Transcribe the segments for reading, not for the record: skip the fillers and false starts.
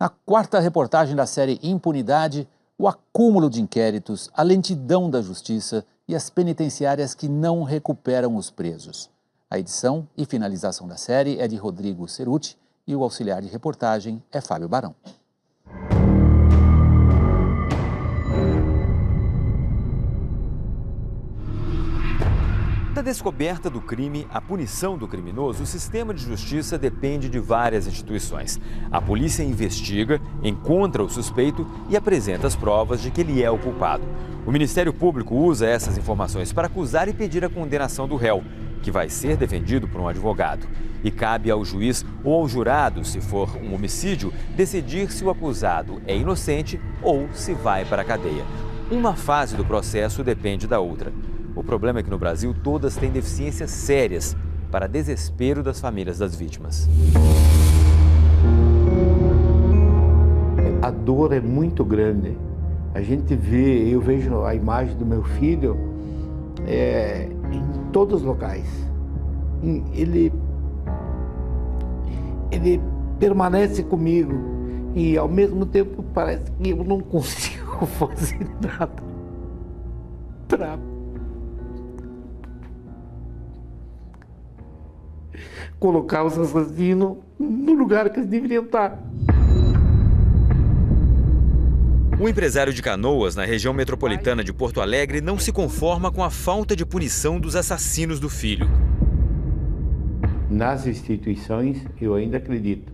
Na quarta reportagem da série Impunidade, o acúmulo de inquéritos, a lentidão da justiça e as penitenciárias que não recuperam os presos. A edição e finalização da série é de Rodrigo Ceruti e o auxiliar de reportagem é Fábio Barão. Da descoberta do crime à punição do criminoso, o sistema de justiça depende de várias instituições. A polícia investiga, encontra o suspeito e apresenta as provas de que ele é o culpado. O Ministério Público usa essas informações para acusar e pedir a condenação do réu, que vai ser defendido por um advogado. E cabe ao juiz ou ao jurado, se for um homicídio, decidir se o acusado é inocente ou se vai para a cadeia. Uma fase do processo depende da outra. O problema é que no Brasil todas têm deficiências sérias, para desespero das famílias das vítimas. A dor é muito grande. A gente vê, eu vejo a imagem do meu filho em todos os locais. Ele permanece comigo e ao mesmo tempo parece que eu não consigo fazer nada para colocar os assassinos no lugar que eles deveriam estar. O empresário de Canoas, na região metropolitana de Porto Alegre, não se conforma com a falta de punição dos assassinos do filho. Nas instituições eu ainda acredito,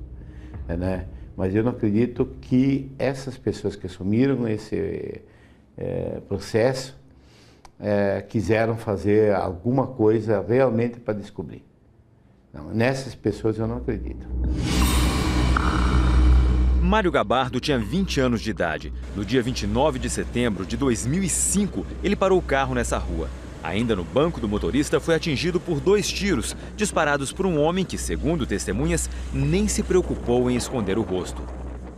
né? Mas eu não acredito que essas pessoas que assumiram esse processo quiseram fazer alguma coisa realmente para descobrir. Não, nessas pessoas eu não acredito. Mário Gabardo tinha 20 anos de idade. No dia 29 de setembro de 2005, ele parou o carro nessa rua. Ainda no banco do motorista, foi atingido por 2 tiros, disparados por um homem que, segundo testemunhas, nem se preocupou em esconder o rosto.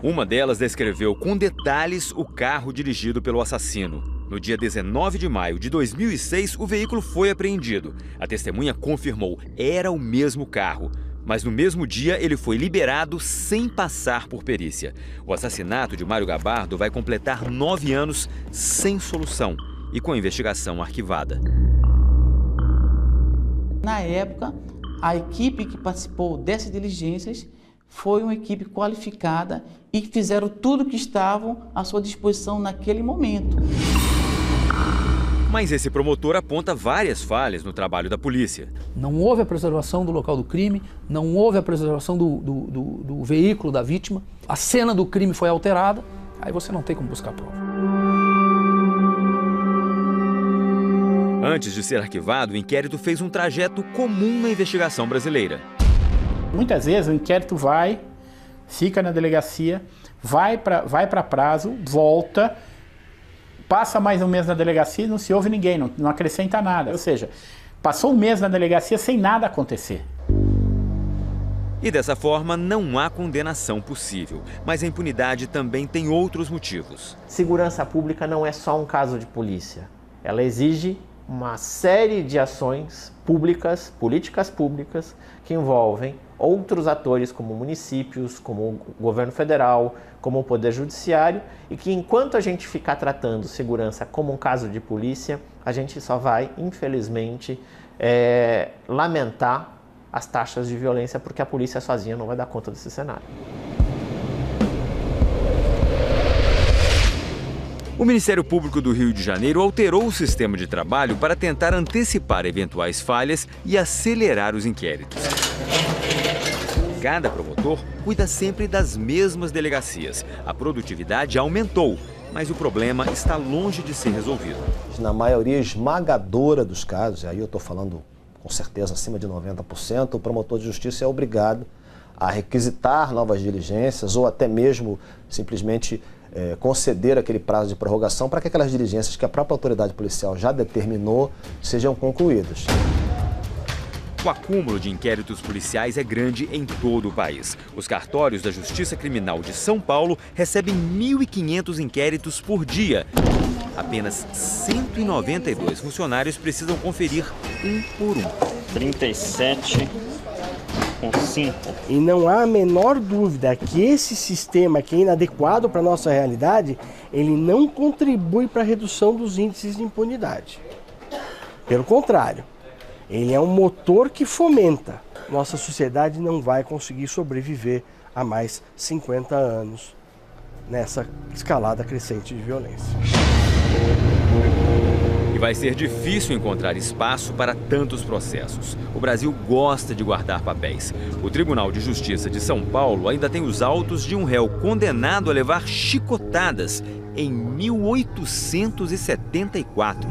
Uma delas descreveu com detalhes o carro dirigido pelo assassino. No dia 19 de maio de 2006, o veículo foi apreendido. A testemunha confirmou, era o mesmo carro. Mas no mesmo dia, ele foi liberado sem passar por perícia. O assassinato de Mário Gabardo vai completar 9 anos sem solução e com a investigação arquivada. Na época, a equipe que participou dessas diligências foi uma equipe qualificada e fizeram tudo que estavam à sua disposição naquele momento. Mas esse promotor aponta várias falhas no trabalho da polícia. Não houve a preservação do local do crime, não houve a preservação do veículo da vítima, a cena do crime foi alterada, aí você não tem como buscar prova. Antes de ser arquivado, o inquérito fez um trajeto comum na investigação brasileira. Muitas vezes o inquérito vai, fica na delegacia, vai para prazo, volta, passa mais um mês na delegacia e não se ouve ninguém, não acrescenta nada. Ou seja, passou um mês na delegacia sem nada acontecer. E dessa forma não há condenação possível. Mas a impunidade também tem outros motivos. Segurança pública não é só um caso de polícia. Ela exige uma série de ações públicas, políticas públicas, que envolvem outros atores como municípios, como o governo federal, como o poder judiciário, e que enquanto a gente ficar tratando segurança como um caso de polícia, a gente só vai, infelizmente, lamentar as taxas de violência, porque a polícia sozinha não vai dar conta desse cenário. O Ministério Público do Rio de Janeiro alterou o sistema de trabalho para tentar antecipar eventuais falhas e acelerar os inquéritos. Cada promotor cuida sempre das mesmas delegacias. A produtividade aumentou, mas o problema está longe de ser resolvido. Na maioria esmagadora dos casos, aí eu estou falando com certeza acima de 90%, o promotor de justiça é obrigado a requisitar novas diligências ou até mesmo simplesmente conceder aquele prazo de prorrogação para que aquelas diligências que a própria autoridade policial já determinou sejam concluídas. O acúmulo de inquéritos policiais é grande em todo o país. Os cartórios da Justiça Criminal de São Paulo recebem 1.500 inquéritos por dia. Apenas 192 funcionários precisam conferir um por um. 37, com 5. E não há a menor dúvida que esse sistema, que é inadequado para a nossa realidade, ele não contribui para a redução dos índices de impunidade. Pelo contrário, ele é um motor que fomenta. Nossa sociedade não vai conseguir sobreviver a mais 50 anos nessa escalada crescente de violência. E vai ser difícil encontrar espaço para tantos processos. O Brasil gosta de guardar papéis. O Tribunal de Justiça de São Paulo ainda tem os autos de um réu condenado a levar chicotadas em 1874.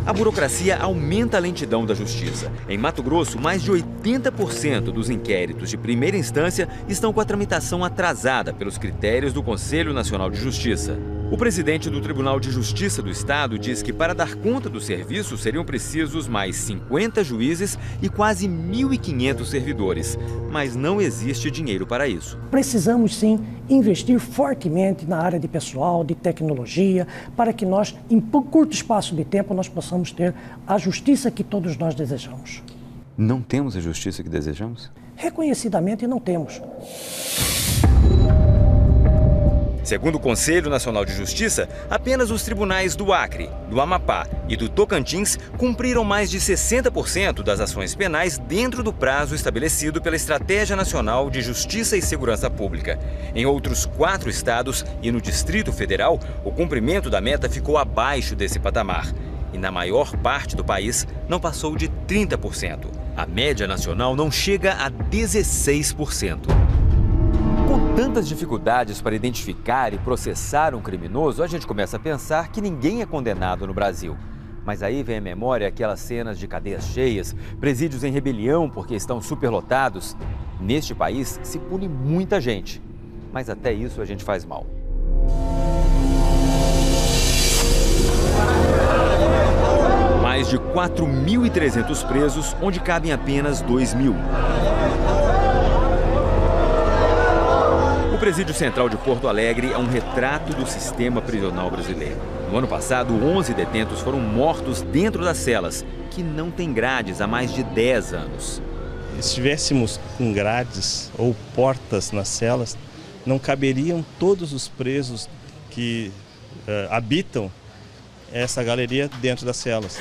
A burocracia aumenta a lentidão da justiça. Em Mato Grosso, mais de 80% dos inquéritos de primeira instância estão com a tramitação atrasada pelos critérios do Conselho Nacional de Justiça. O presidente do Tribunal de Justiça do Estado diz que para dar conta do serviço seriam precisos mais 50 juízes e quase 1.500 servidores. Mas não existe dinheiro para isso. Precisamos sim investir fortemente na área de pessoal, de tecnologia, para que nós, em curto espaço de tempo, nós possamos ter a justiça que todos nós desejamos. Não temos a justiça que desejamos? Reconhecidamente não temos. Segundo o Conselho Nacional de Justiça, apenas os tribunais do Acre, do Amapá e do Tocantins cumpriram mais de 60% das ações penais dentro do prazo estabelecido pela Estratégia Nacional de Justiça e Segurança Pública. Em outros 4 estados e no Distrito Federal, o cumprimento da meta ficou abaixo desse patamar. E na maior parte do país, não passou de 30%. A média nacional não chega a 16%. Com tantas dificuldades para identificar e processar um criminoso, a gente começa a pensar que ninguém é condenado no Brasil. Mas aí vem à memória aquelas cenas de cadeias cheias, presídios em rebelião porque estão superlotados. Neste país se pune muita gente, mas até isso a gente faz mal. Mais de 4.300 presos, onde cabem apenas 2.000. O Presídio Central de Porto Alegre é um retrato do sistema prisional brasileiro. No ano passado, 11 detentos foram mortos dentro das celas, que não têm grades há mais de 10 anos. Se estivéssemos com grades ou portas nas celas, não caberiam todos os presos que habitam essa galeria dentro das celas.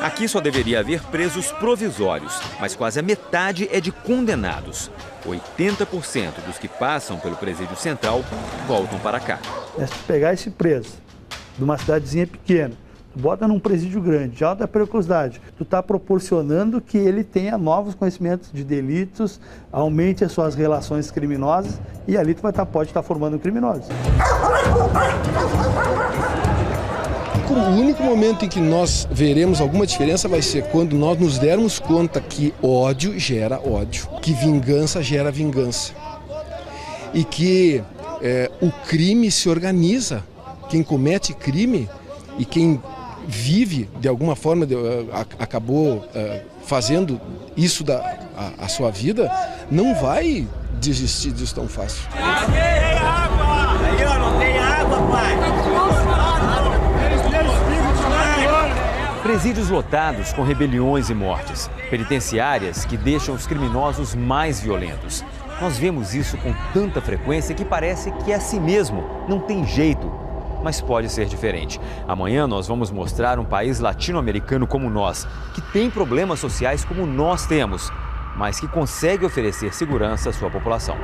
Aqui só deveria haver presos provisórios, mas quase a metade é de condenados. 80% dos que passam pelo presídio central voltam para cá. Se pegar esse preso de uma cidadezinha pequena, bota num presídio grande, de alta periculosidade, tu está proporcionando que ele tenha novos conhecimentos de delitos, aumente as suas relações criminosas e ali tu pode estar formando criminosos. O único momento em que nós veremos alguma diferença vai ser quando nós nos dermos conta que ódio gera ódio, que vingança gera vingança e que o crime se organiza. Quem comete crime e quem vive, de alguma forma, acabou fazendo isso a sua vida, não vai desistir disso tão fácil. Tem água! Aí, ó, não tem água, pai! Presídios lotados com rebeliões e mortes. Penitenciárias que deixam os criminosos mais violentos. Nós vemos isso com tanta frequência que parece que é assim mesmo, não tem jeito. Mas pode ser diferente. Amanhã nós vamos mostrar um país latino-americano como nós, que tem problemas sociais como nós temos, mas que consegue oferecer segurança à sua população.